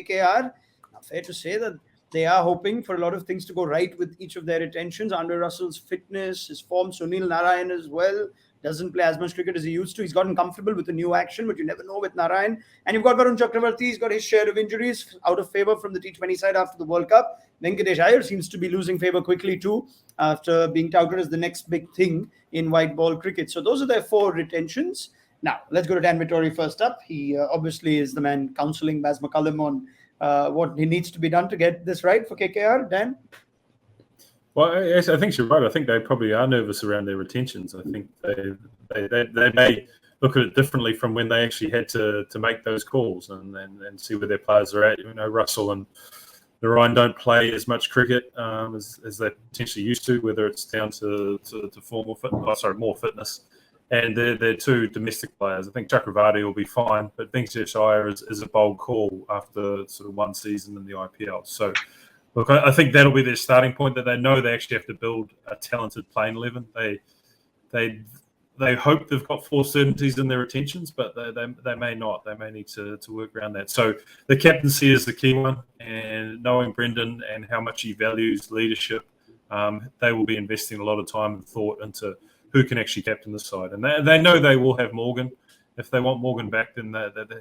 KKR, fair to say that they are hoping for a lot of things to go right with each of their retentions. Andre Russell's fitness, his form, Sunil Narayan as well. Doesn't play as much cricket as he used to. He's gotten comfortable with the new action, but you never know with Narayan. And you've got Varun Chakravarti. He's got his share of injuries, out of favour from the T20 side after the World Cup. Venkatesh Iyer seems to be losing favour quickly too, after being touted as the next big thing in white ball cricket. So those are their 4 retentions. Now, let's go to Dan Vittori first up. He obviously is the man counselling Baz McCullum on what he needs to be done to get this right for KKR. Dan? Well, yes, I think you're right. I think they probably are nervous around their retentions. I think they may look at it differently from when they actually had to make those calls and see where their players are at. You know, Russell and Narayan don't play as much cricket as they potentially used to, whether it's down to form or more fitness. And they're 2 domestic players. I think Chakravarti will be fine, but Venkatesh Iyer is a bold call after sort of 1 season in the IPL. So, look, I think that'll be their starting point, that they know they actually have to build a talented playing 11. They hope they've got 4 certainties in their retentions, but they may not. They may need to work around that. So the captaincy is the key one, and knowing Brendan and how much he values leadership, they will be investing a lot of time and thought into who can actually captain the side. And they know they will have Morgan. If they want Morgan back, then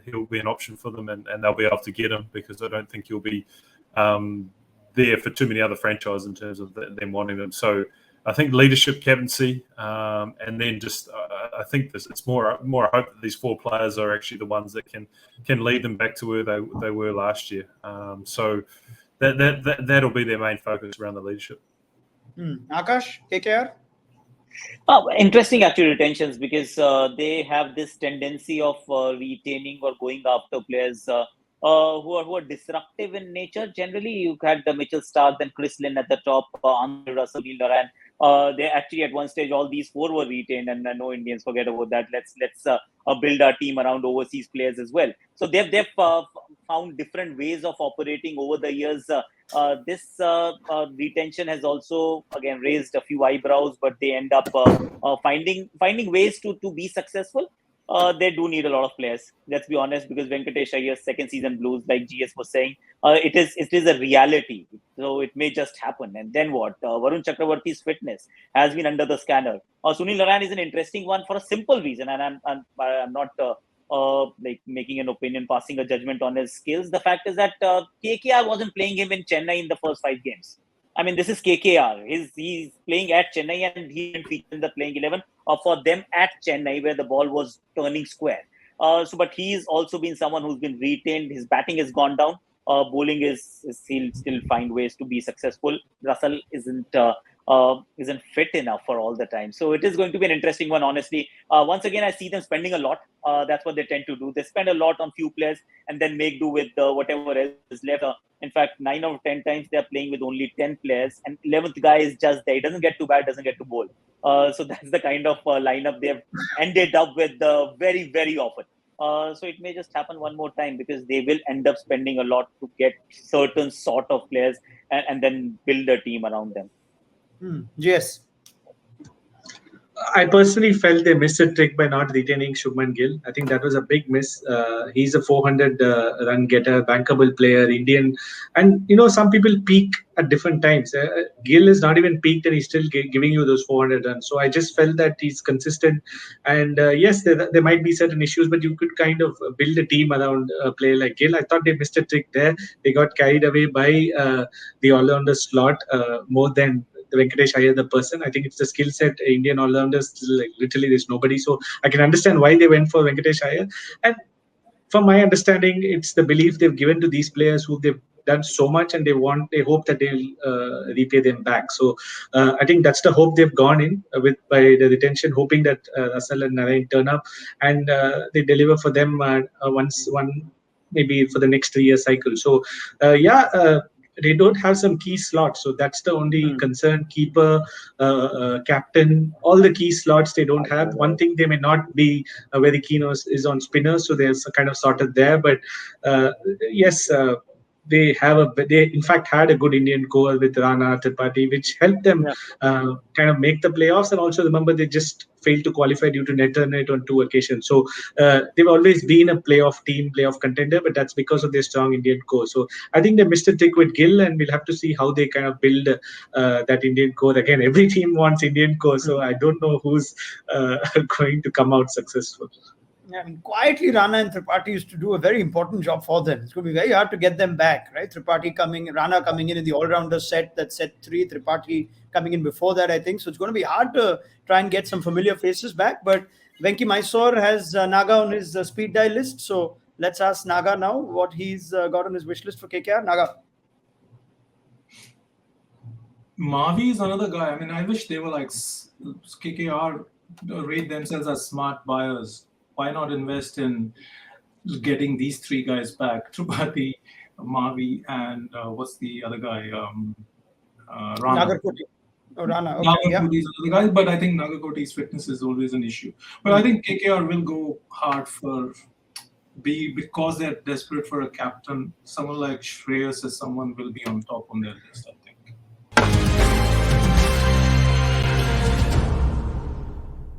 he'll be an option for them, and they'll be able to get him, because I don't think he'll be there for too many other franchises in terms of them wanting them. So I think leadership, captaincy, and then just I think it's more a hope that these 4 players are actually the ones that can lead them back to where they were last year. So that'll be their main focus around the leadership. Akash, KKR? Interesting actually retentions, because they have this tendency of retaining or going after players who are disruptive in nature. Generally, you had the Mitchell Stark, then Chris Lynn at the top, Andre Russell, Neil Narayan. They actually at one stage all these 4 were retained, and no Indians forget about that. Let's build our team around overseas players as well. So they've found different ways of operating over the years. This retention has also again raised a few eyebrows, but they end up finding ways to be successful. They do need a lot of players, let's be honest, because Venkatesh Iyer's second season blues, like GS was saying, it is a reality. So it may just happen. And then what? Varun Chakravarti's fitness has been under the scanner. Sunil Narayan is an interesting one for a simple reason, and I'm not like making an opinion, passing a judgment on his skills. The fact is that KKR wasn't playing him in Chennai in the first 5 games. I mean, this is KKR. He's playing at Chennai, and he didn't feature in the playing 11 for them at Chennai, where the ball was turning square. But he's also been someone who's been retained. His batting has gone down. Bowling he'll still find ways to be successful. Russell isn't fit enough for all the time. So it is going to be an interesting one, honestly. Once again, I see them spending a lot. That's what they tend to do. They spend a lot on few players and then make do with whatever else is left. In fact, 9 out of 10 times they're playing with only 10 players, and 11th guy is just there. He doesn't get to bat, doesn't get to bowl. So that's the kind of lineup they've ended up with very, very often. So it may just happen one more time, because they will end up spending a lot to get certain sort of players and then build a team around them. Yes. I personally felt they missed a trick by not retaining Shubman Gill. I think that was a big miss. He's a 400 run getter, bankable player, Indian. And, some people peak at different times. Gill is not even peaked and he's still giving you those 400 runs. So I just felt that he's consistent. And yes, there might be certain issues, but you could kind of build a team around a player like Gill. I thought they missed a trick there. They got carried away by the all-rounder slot more than Venkatesh Iyer, the person. I think it's the skill set. Indian all-rounders, like, literally there's nobody. So I can understand why they went for Venkatesh Iyer. And from my understanding, it's the belief they've given to these players who they've done so much, and they hope that they'll repay them back. So I think that's the hope they've gone in with by the retention, hoping that Russell and Narayan turn up and they deliver for them maybe for the next 3-year cycle. So they don't have some key slots, so that's the only concern. Keeper, captain, all the key slots they don't have. One thing they may not be very keen on is on spinners, so they're kind of sorted there. But yes, they in fact had a good Indian core with Rana, Tripathi, which helped them kind of make the playoffs. And also remember, they just failed to qualify due to net run rate on 2 occasions. So they've always been a playoff contender, but that's because of their strong Indian core. So I think they missed a trick with Gill, and we'll have to see how they kind of build that Indian core. Again, every team wants Indian core, so I don't know who's going to come out successful. I mean, quietly, Rana and Tripathi used to do a very important job for them. It's going to be very hard to get them back, right? Rana coming in the all-rounder set, that set 3, Tripathi coming in before that, I think. So it's going to be hard to try and get some familiar faces back. But Venki Mysore has Naga on his speed dial list. So let's ask Naga now what he's got on his wish list for KKR. Naga. Mavi is another guy. I mean, I wish they were like KKR rate themselves as smart buyers. Why not invest in getting these 3 guys back? Tripathi, Mavi, and what's the other guy? Rana. Nagarkoti. Oh, Rana. Okay, Nagarkoti is another guy, but I think Nagarkoti's fitness is always an issue. But I think KKR will go hard because they're desperate for a captain. Someone like Shreyas as someone will be on top on their list.